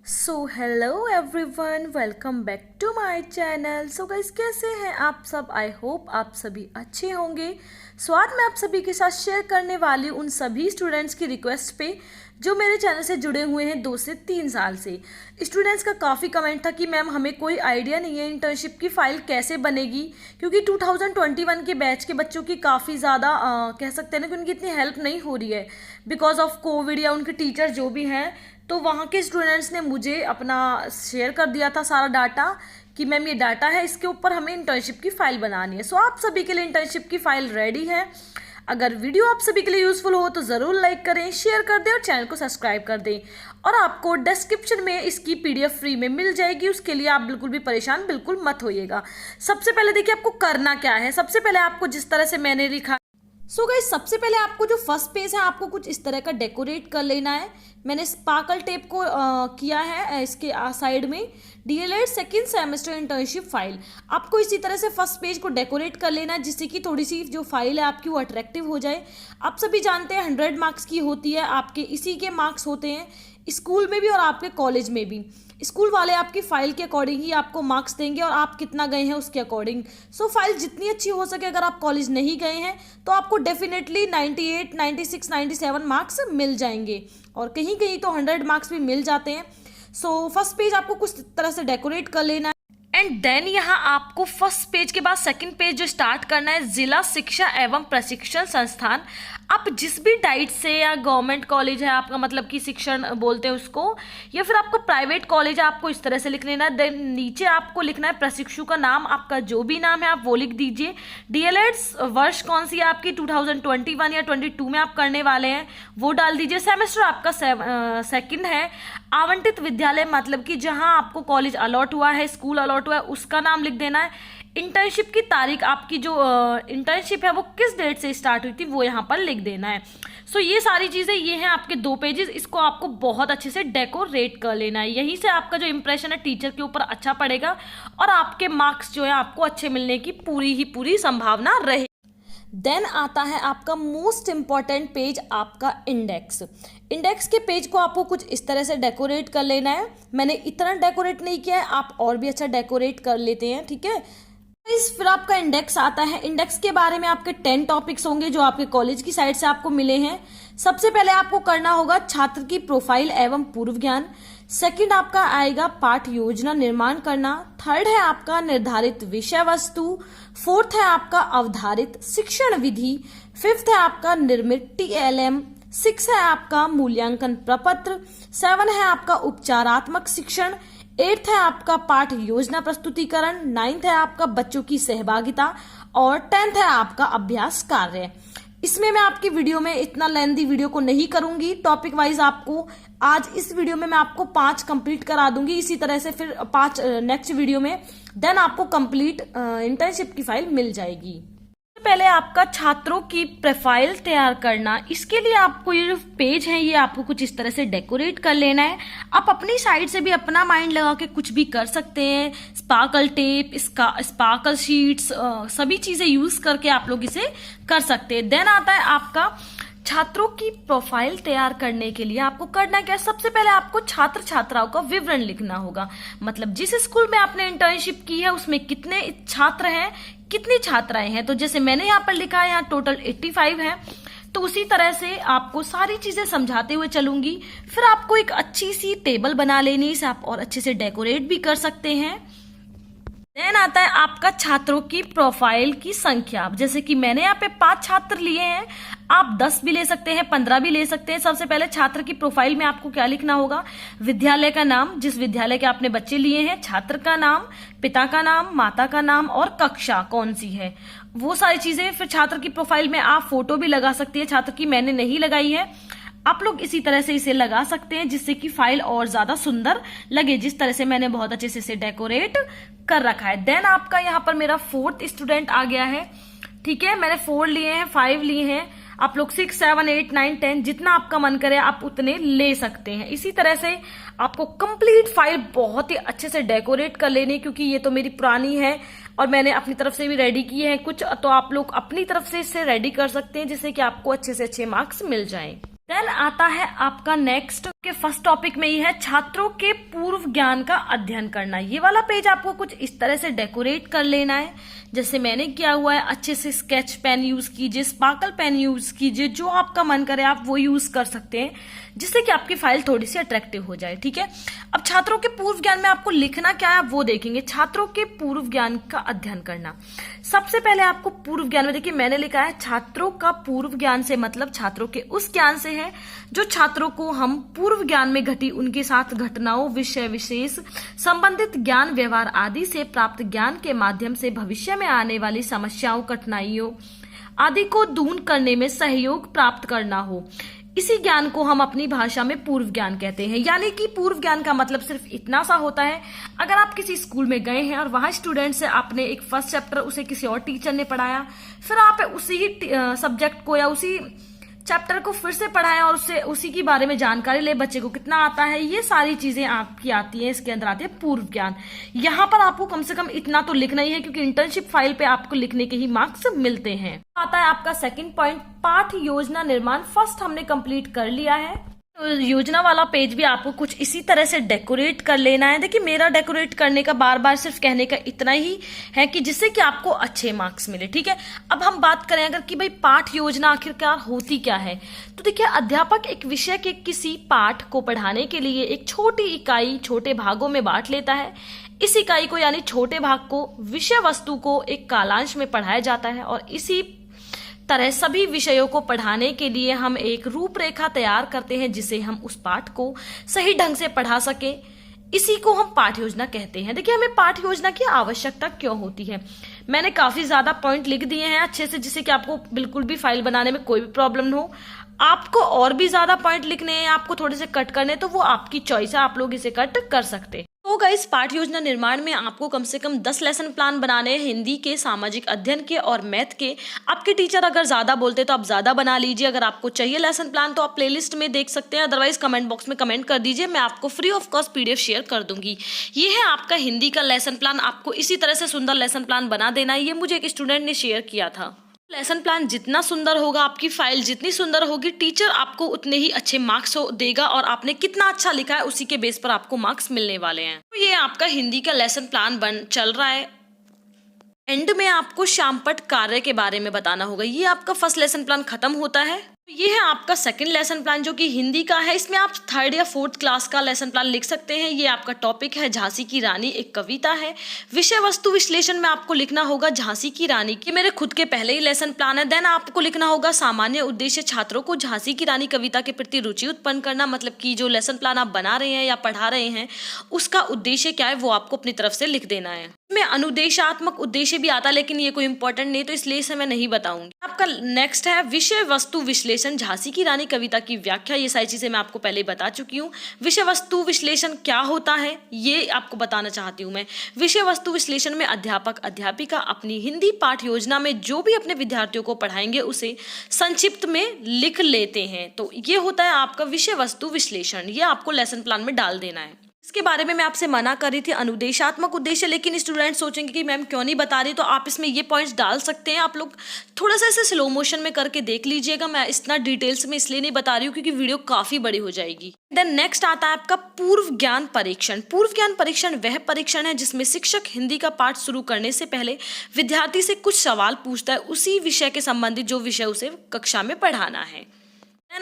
So hello everyone, welcome back to my channel. So guys, कैसे हैं आप सब? आई होप आप सभी अच्छे होंगे। आज मैं आप सभी के साथ शेयर करने वाली उन सभी स्टूडेंट्स की रिक्वेस्ट पे जो मेरे चैनल से जुड़े हुए हैं 2 से 3 साल से। स्टूडेंट्स का काफ़ी कमेंट था कि मैम हमें कोई आइडिया नहीं है इंटर्नशिप की फ़ाइल कैसे बनेगी, क्योंकि 2021 के बैच के बच्चों की काफ़ी ज़्यादा कह सकते हैं ना कि उनकी इतनी हेल्प नहीं हो रही है बिकॉज ऑफ कोविड, या उनके टीचर जो भी हैं। तो वहाँ के स्टूडेंट्स ने मुझे अपना शेयर कर दिया था सारा डाटा कि मैम ये डाटा है, इसके ऊपर हमें इंटर्नशिप की फ़ाइल बनानी है। सो आप सभी के लिए इंटर्नशिप की फ़ाइल रेडी है। अगर वीडियो आप सभी के लिए यूज़फुल हो तो ज़रूर लाइक करें, शेयर कर दें और चैनल को सब्सक्राइब कर दें। और आपको डिस्क्रिप्शन में इसकी पीडीएफ फ्री में मिल जाएगी, उसके लिए आप बिल्कुल भी परेशान बिल्कुल मत होइएगा। सबसे पहले देखिए आपको करना क्या है। सबसे पहले आपको जिस तरह से मैंने लिखा गाइस, सबसे पहले आपको जो फर्स्ट पेज है आपको कुछ इस तरह का डेकोरेट कर लेना है। मैंने स्पार्कल टेप को किया है इसके साइड में। DElEd second semester internship file, आपको इसी तरह से फर्स्ट पेज को डेकोरेट कर लेना है जिससे कि थोड़ी सी जो फाइल है आपकी वो अट्रैक्टिव हो जाए। आप सभी जानते हैं 100 मार्क्स की होती है, आपके इसी के मार्क्स होते हैं स्कूल में भी और आपके कॉलेज में भी। स्कूल वाले आपकी फाइल के अकॉर्डिंग ही आपको मार्क्स देंगे और आप कितना गए हैं उसके अकॉर्डिंग। सो फाइल जितनी अच्छी हो सके, अगर आप कॉलेज नहीं गए हैं तो आपको डेफिनेटली 98, 96, 97 मार्क्स मिल जाएंगे और कहीं कहीं तो 100 मार्क्स भी मिल जाते हैं। सो फर्स्ट पेज आपको कुछ तरह से डेकोरेट कर लेना है। एंड देन यहाँ आपको फर्स्ट पेज के बाद सेकंड पेज जो स्टार्ट करना है, जिला शिक्षा एवं प्रशिक्षण संस्थान। आप जिस भी डाइट से, या गवर्नमेंट कॉलेज है आपका, मतलब कि शिक्षण बोलते हैं उसको, या फिर आपको प्राइवेट कॉलेज है, आपको इस तरह से लिख लेना है। देन नीचे आपको लिखना है प्रशिक्षु का नाम, आपका जो भी नाम है आप वो लिख दीजिए। डीएलएड वर्ष कौन सी है आपकी, 2021 या 22 में आप करने वाले हैं वो डाल दीजिए। सेमेस्टर आपका सेकंड है। आवंटित विद्यालय, मतलब कि जहां आपको कॉलेज अलॉट हुआ है, स्कूल अलॉट हुआ है, उसका नाम लिख देना है। इंटर्नशिप की तारीख, आपकी जो इंटर्नशिप है वो किस डेट से स्टार्ट हुई थी वो यहाँ पर लिख देना है। सो ये सारी चीज़ें, ये हैं आपके 2 पेजेस। इसको आपको बहुत अच्छे से डेकोरेट कर लेना है। यहीं से आपका जो इंप्रेशन है टीचर के ऊपर अच्छा पड़ेगा और आपके मार्क्स जो है आपको अच्छे मिलने की पूरी संभावना रहे। देन आता है आपका मोस्ट इम्पॉर्टेंट पेज, आपका इंडेक्स। इंडेक्स के पेज को आपको कुछ इस तरह से डेकोरेट कर लेना है। मैंने इतना डेकोरेट नहीं किया है, आप और भी अच्छा डेकोरेट कर लेते हैं, ठीक है। फिर आपका इंडेक्स आता है। इंडेक्स के बारे में आपके 10 टॉपिक्स होंगे जो आपके कॉलेज की साइड से आपको मिले हैं। सबसे पहले आपको करना होगा छात्र की प्रोफाइल एवं पूर्व ज्ञान। सेकंड आपका आएगा पाठ योजना निर्माण करना। थर्ड है आपका निर्धारित विषय वस्तु। फोर्थ है आपका अवधारित शिक्षण विधि। फिफ्थ है आपका निर्मित टीएलएम। 6 है आपका मूल्यांकन प्रपत्र। 7 है आपका उपचारात्मक शिक्षण। 8th है आपका पाठ योजना प्रस्तुतिकरण। 9th है आपका बच्चों की सहभागिता और 10th है आपका अभ्यास कार्य। इसमें मैं आपकी वीडियो में इतना लेंथी वीडियो को नहीं करूंगी, टॉपिक वाइज आपको आज इस वीडियो में मैं आपको 5 कंप्लीट करा दूंगी, इसी तरह से फिर 5 नेक्स्ट वीडियो में। देन आपको कंप्लीट इंटर्नशिप की फाइल मिल जाएगी। पहले आपका छात्रों की प्रोफाइल तैयार करना, इसके लिए आपको ये जो पेज है ये आपको कुछ इस तरह से डेकोरेट कर लेना है। आप अपनी साइड से भी अपना माइंड लगा के कुछ भी कर सकते हैं। स्पार्कल टेप, इसका स्पार्कल शीट्स, सभी चीजें यूज करके आप लोग इसे कर सकते हैं। देन आता है आपका छात्रों की प्रोफाइल तैयार करने के लिए आपको करना क्या है, सबसे पहले आपको छात्र छात्राओं का विवरण लिखना होगा। मतलब जिस स्कूल में आपने इंटर्नशिप की है उसमें कितने छात्र हैं, कितनी छात्राएं हैं। तो जैसे मैंने यहाँ पर लिखा है, यहाँ टोटल 85 है। तो उसी तरह से आपको सारी चीजें समझाते हुए चलूंगी। फिर आपको एक अच्छी सी टेबल बना लेनी, इसे आप और अच्छे से डेकोरेट भी कर सकते हैं। देन आता है आपका छात्रों की प्रोफाइल की संख्या। जैसे कि मैंने यहाँ पे 5 छात्र लिए हैं, आप 10 भी ले सकते हैं, 15 भी ले सकते हैं। सबसे पहले छात्र की प्रोफाइल में आपको क्या लिखना होगा, विद्यालय का नाम, जिस विद्यालय के आपने बच्चे लिए हैं, छात्र का नाम, पिता का नाम, माता का नाम और कक्षा कौन सी है, वो सारी चीजें। फिर छात्र की प्रोफाइल में आप फोटो भी लगा सकती है। छात्र की मैंने नहीं लगाई है, आप लोग इसी तरह से इसे लगा सकते हैं जिससे कि फाइल और ज्यादा सुंदर लगे, जिस तरह से मैंने बहुत अच्छे से इसे डेकोरेट कर रखा है। देन आपका यहाँ पर मेरा 4th स्टूडेंट आ गया है, ठीक है। मैंने 4 लिए हैं, 5 लिए हैं। आप लोग 6, 7, 8, 9, 10 जितना आपका मन करे आप उतने ले सकते हैं। इसी तरह से आपको कंप्लीट फाइल बहुत ही अच्छे से डेकोरेट कर लेनी, क्योंकि ये तो मेरी पुरानी है और मैंने अपनी तरफ से भी रेडी की है कुछ, तो आप लोग अपनी तरफ से इससे रेडी कर सकते हैं जिससे कि आपको अच्छे से अच्छे मार्क्स मिल जाएं। देन आता है आपका नेक्स्ट के फर्स्ट टॉपिक में ये है छात्रों के पूर्व ज्ञान का अध्ययन करना। ये वाला पेज आपको कुछ इस तरह से डेकोरेट कर लेना है जैसे मैंने किया हुआ है। अच्छे से स्केच पेन यूज कीजिए, स्पार्कल पेन यूज कीजिए, जो आपका मन करे आप वो यूज कर सकते हैं जिससे कि आपकी फाइल थोड़ी सी अट्रैक्टिव हो जाए। ठीक है, अब छात्रों के पूर्व ज्ञान में आपको लिखना क्या है वो देखेंगे। छात्रों के पूर्व ज्ञान का अध्ययन करना, सबसे पहले आपको पूर्व ज्ञान में देखिए मैंने लिखा है छात्रों का पूर्व ज्ञान से मतलब छात्रों के उस ज्ञान से है जो छात्रों को हम पूर्व ज्ञान में घटी उनके साथ घटनाओं, विषय विशेष, संबंधित ज्ञान, व्यवहार आदि से प्राप्त ज्ञान के माध्यम से भविष्य में आने वाली समस्याओं, कठिनाइयों आदि को दूर करने में सहयोग प्राप्त करना हो। इसी ज्ञान को हम अपनी भाषा में पूर्व ज्ञान कहते हैं। यानी कि पूर्व ज्ञान का मतलब सिर्फ इतना सा होता है, अगर आप किसी स्कूल में गए हैं और वहां स्टूडेंट से आपने एक फर्स्ट चैप्टर उसे किसी और टीचर ने पढ़ाया, फिर आप उसी ही सब्जेक्ट को या उसी चैप्टर को फिर से पढ़ाएं और उससे उसी के बारे में जानकारी ले, बच्चे को कितना आता है, ये सारी चीजें आपकी आती हैं, इसके अंदर आती है पूर्व ज्ञान। यहाँ पर आपको कम से कम इतना तो लिखना ही है क्योंकि इंटर्नशिप फाइल पे आपको लिखने के ही मार्क्स मिलते हैं। आता है आपका सेकंड पॉइंट, पाठ योजना निर्माण। फर्स्ट हमने कंप्लीट कर लिया है, तो योजना वाला पेज भी आपको कुछ इसी तरह से डेकोरेट कर लेना है। देखिए मेरा डेकोरेट करने का बार बार सिर्फ कहने का इतना ही है कि जिससे कि आपको अच्छे मार्क्स मिले। ठीक है, अब हम बात करें अगर कि भाई पाठ योजना आखिरकार होती क्या है, तो देखिए अध्यापक एक विषय के किसी पाठ को पढ़ाने के लिए एक छोटी इकाई छोटे भागों में बांट लेता है। इस इकाई को यानी छोटे भाग को विषय वस्तु को एक कालांश में पढ़ाया जाता है और इसी तरह सभी विषयों को पढ़ाने के लिए हम एक रूपरेखा तैयार करते हैं जिसे हम उस पाठ को सही ढंग से पढ़ा सके। इसी को हम पाठ योजना कहते हैं। देखिए हमें पाठ योजना की आवश्यकता क्यों होती है, मैंने काफी ज्यादा पॉइंट लिख दिए हैं अच्छे से जिससे कि आपको बिल्कुल भी फाइल बनाने में कोई भी प्रॉब्लम न हो। आपको और भी ज्यादा पॉइंट लिखने हैं, आपको थोड़े से कट करने, तो वो आपकी चॉइस है, आप लोग इसे कट कर सकते हैं। तो गाइस पाठ योजना निर्माण में आपको कम से कम 10 लेसन प्लान बनाने हैं, हिंदी के, सामाजिक अध्ययन के और मैथ के। आपके टीचर अगर ज्यादा बोलते तो आप ज्यादा बना लीजिए। अगर आपको चाहिए लेसन प्लान तो आप प्लेलिस्ट में देख सकते हैं, अदरवाइज कमेंट बॉक्स में कमेंट कर दीजिए, मैं आपको free of cost PDF share कर दूंगी। ये है आपका हिंदी का लेसन प्लान, आपको इसी तरह से सुंदर लेसन प्लान बना देना है। ये मुझे एक स्टूडेंट ने शेयर किया था। लेसन प्लान जितना सुंदर होगा, आपकी फाइल जितनी सुंदर होगी, टीचर आपको उतने ही अच्छे मार्क्स देगा और आपने कितना अच्छा लिखा है उसी के बेस पर आपको मार्क्स मिलने वाले हैं। तो ये आपका हिंदी का लेसन प्लान चल रहा है। एंड में आपको शामपट कार्य के बारे में बताना होगा। ये आपका फर्स्ट लेसन प्लान खत्म होता है। ये है आपका सेकंड लेसन प्लान जो कि हिंदी का है। इसमें आप 3rd या 4th क्लास का लेसन प्लान लिख सकते हैं। ये आपका टॉपिक है झांसी की रानी, एक कविता है। विषय वस्तु विश्लेषण में आपको लिखना होगा झांसी की रानी की, मेरे खुद के पहले ही लेसन प्लान है। देन आपको लिखना होगा सामान्य उद्देश्य, छात्रों को झांसी की रानी कविता के प्रति रुचि उत्पन्न करना। मतलब कि जो लेसन प्लान आप बना रहे हैं या पढ़ा रहे हैं उसका उद्देश्य क्या है वो आपको अपनी तरफ से लिख देना है। में अनुदेशात्मक उद्देश्य भी आता है लेकिन ये कोई इंपॉर्टेंट नहीं तो इसलिए इसे मैं नहीं बताऊंगी। आपका नेक्स्ट है विषय वस्तु विश्लेषण, झांसी की रानी कविता की व्याख्या। ये सारी चीजें मैं आपको पहले ही बता चुकी हूँ। विषय वस्तु विश्लेषण क्या होता है ये आपको बताना चाहती हूँ मैं। विषय वस्तु विश्लेषण में अध्यापक अध्यापिका अपनी हिंदी पाठ योजना में जो भी अपने विद्यार्थियों को पढ़ाएंगे उसे संक्षिप्त में लिख लेते हैं। तो ये होता है आपका विषय वस्तु विश्लेषण, ये आपको लेसन प्लान में डाल देना है। इसके बारे में मैं आपसे मना कर रही थी अनुदेशात्मक उद्देश्य, लेकिन स्टूडेंट सोचेंगे कि मैम क्यों नहीं बता रही, तो आप इसमें ये पॉइंट्स डाल सकते हैं। आप लोग थोड़ा सा इसे स्लो मोशन में करके देख लीजिएगा। मैं इतना डिटेल्स में इसलिए नहीं बता रही हूँ क्योंकि वीडियो काफी बड़ी हो जाएगी। देन नेक्स्ट आता है आपका पूर्व ज्ञान परीक्षण। पूर्व ज्ञान परीक्षण वह परीक्षण है जिसमें शिक्षक हिंदी का पाठ शुरू करने से पहले विद्यार्थी से कुछ सवाल पूछता है उसी विषय के संबंधित जो विषय उसे कक्षा में पढ़ाना है।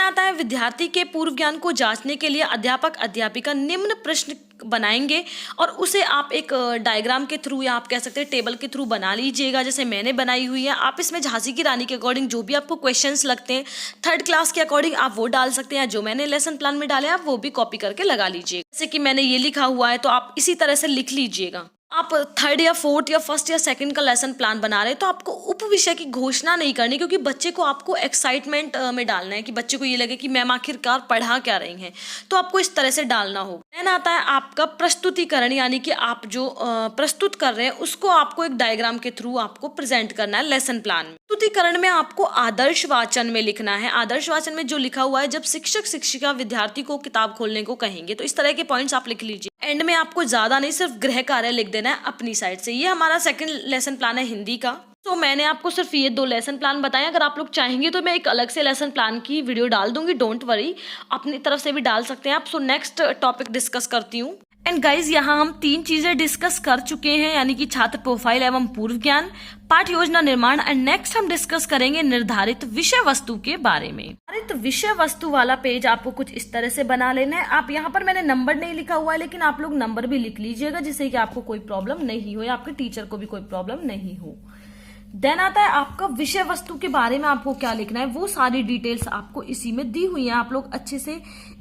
आता है विद्यार्थी के पूर्व ज्ञान को जांचने के लिए अध्यापक अध्यापिका निम्न प्रश्न बनाएंगे और उसे आप एक डायग्राम के थ्रू या आप कह सकते हैं टेबल के थ्रू बना लीजिएगा जैसे मैंने बनाई हुई है। आप इसमें झांसी की रानी के अकॉर्डिंग जो भी आपको क्वेश्चंस लगते हैं 3rd क्लास के अकॉर्डिंग आप वो डाल सकते हैं। जो मैंने लेसन प्लान में डाले आप वो भी कॉपी करके लगा लीजिएगा। जैसे कि मैंने ये लिखा हुआ है तो आप इसी तरह से लिख लीजिएगा। आप 3rd या 4th या 1st या 2nd का लेसन प्लान बना रहे हैं तो आपको उप विषय की घोषणा नहीं करनी क्योंकि बच्चे को आपको एक्साइटमेंट में डालना है कि बच्चे को ये लगे कि मैम आखिरकार पढ़ा क्या रही हैं, तो आपको इस तरह से डालना होगा। देन आता है आपका प्रस्तुतिकरण, यानी कि आप जो प्रस्तुत कर रहे हैं उसको आपको एक डायग्राम के थ्रू आपको प्रेजेंट करना है लेसन प्लान में। प्रस्तुतिकरण में आपको आदर्श वाचन में लिखना है। आदर्श वाचन में जो लिखा हुआ है जब शिक्षक शिक्षिका विद्यार्थी को किताब खोलने को कहेंगे, तो इस तरह के पॉइंट्स आप लिख लीजिए। एंड में आपको ज्यादा नहीं सिर्फ गृह कार्य लिख देना है अपनी साइड से। ये हमारा 2nd लेसन प्लान है हिंदी का। तो मैंने आपको सिर्फ ये 2 लेसन प्लान बताए। अगर आप लोग चाहेंगे तो मैं एक अलग से लेसन प्लान की वीडियो डाल दूंगी, डोंट वरी, अपनी तरफ से भी डाल सकते हैं आप। सो नेक्स्ट टॉपिक डिस्कस करती हूँ। एंड गाइज यहाँ हम 3 चीजें डिस्कस कर चुके हैं, यानी कि छात्र प्रोफाइल एवं पूर्व ज्ञान, पाठ योजना निर्माण, एंड नेक्स्ट हम डिस्कस करेंगे निर्धारित विषय वस्तु के बारे में। निर्धारित विषय वस्तु वाला पेज आपको कुछ इस तरह से बना लेना है। आप यहाँ पर मैंने नंबर नहीं लिखा हुआ है, लेकिन आप लोग नंबर भी लिख लीजिएगा, जिससे कि आपको कोई प्रॉब्लम नहीं हो या आपके टीचर को भी कोई प्रॉब्लम नहीं हो। देन आता है आपका विषय वस्तु के बारे में आपको क्या लिखना है, वो सारी डिटेल्स आपको इसी में दी हुई है। आप लोग अच्छे से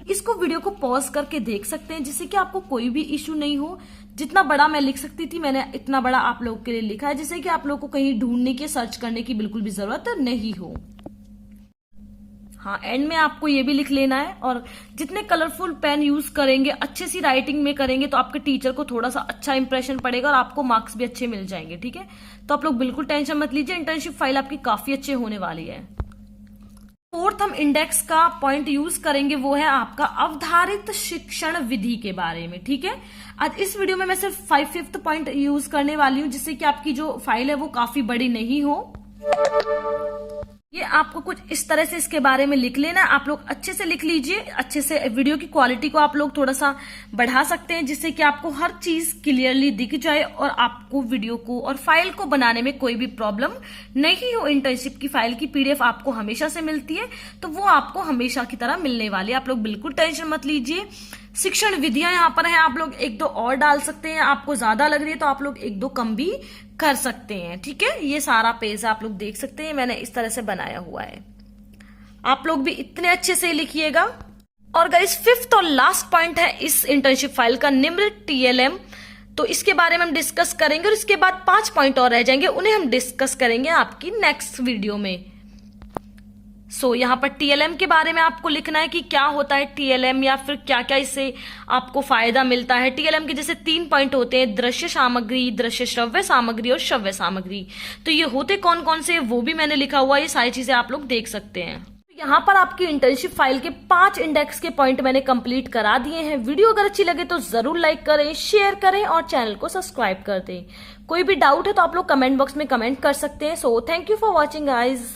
इसको वीडियो को पॉज करके देख सकते हैं, जिससे कि आपको कोई भी इश्यू नहीं हो। जितना बड़ा मैं लिख सकती थी मैंने इतना बड़ा आप लोगों के लिए लिखा है, जिससे कि आप लोगों को कहीं ढूंढने की, सर्च करने की बिल्कुल भी जरूरत नहीं हो। हाँ, एंड में आपको ये भी लिख लेना है। और जितने कलरफुल पेन यूज करेंगे, अच्छे सी राइटिंग में करेंगे, तो आपके टीचर को थोड़ा सा अच्छा इंप्रेशन पड़ेगा और आपको मार्क्स भी अच्छे मिल जाएंगे। ठीक है, तो आप लोग बिल्कुल टेंशन मत लीजिए, इंटर्नशिप फाइल आपकी काफी अच्छे होने वाली है। फोर्थ हम इंडेक्स का पॉइंट यूज करेंगे, वो है आपका अवधारित शिक्षण विधि के बारे में। ठीक है, आज इस वीडियो में मैं सिर्फ 5th पॉइंट यूज करने वाली हूँ, जिससे कि आपकी जो फाइल है वो काफी बड़ी नहीं हो। ये आपको कुछ इस तरह से इसके बारे में लिख लेना है। आप लोग अच्छे से लिख लीजिए, अच्छे से वीडियो की क्वालिटी को आप लोग थोड़ा सा बढ़ा सकते हैं, जिससे कि आपको हर चीज क्लियरली दिख जाए और आपको वीडियो को और फाइल को बनाने में कोई भी प्रॉब्लम नहीं हो। इंटर्नशिप की फाइल की PDF आपको हमेशा से मिलती है, तो वो आपको हमेशा की तरह मिलने वाली है। आप लोग बिल्कुल टेंशन मत लीजिए। शिक्षण विधियां यहाँ पर है, आप लोग 1-2 और डाल सकते हैं। आपको ज्यादा लग रही है तो आप लोग 1-2 कम भी कर सकते हैं। ठीक है, ये सारा पेज आप लोग देख सकते हैं, मैंने इस तरह से बनाया हुआ है। आप लोग भी इतने अच्छे से लिखिएगा। और गाइस 5th और लास्ट पॉइंट है इस इंटर्नशिप फाइल का, निम्नलिखित TLM। तो इसके बारे में हम डिस्कस करेंगे और इसके बाद 5 पॉइंट और रह जाएंगे, उन्हें हम डिस्कस करेंगे आपकी नेक्स्ट वीडियो में। सो यहाँ पर TLM के बारे में आपको लिखना है कि क्या होता है TLM, या फिर क्या क्या इससे आपको फायदा मिलता है। TLM के जैसे 3 पॉइंट होते हैं, दृश्य सामग्री, दृश्य श्रव्य सामग्री और श्रव्य सामग्री। तो ये होते कौन कौन से, वो भी मैंने लिखा हुआ है। ये सारी चीजें आप लोग देख सकते हैं। यहाँ पर आपकी इंटर्नशिप फाइल के 5 इंडेक्स के पॉइंट मैंने कंप्लीट करा दिए हैं। वीडियो अगर अच्छी लगे तो जरूर लाइक करें, शेयर करें और चैनल को सब्सक्राइब कर दें। कोई भी डाउट है तो आप लोग कमेंट बॉक्स में कमेंट कर सकते हैं। So thank you for watching guys.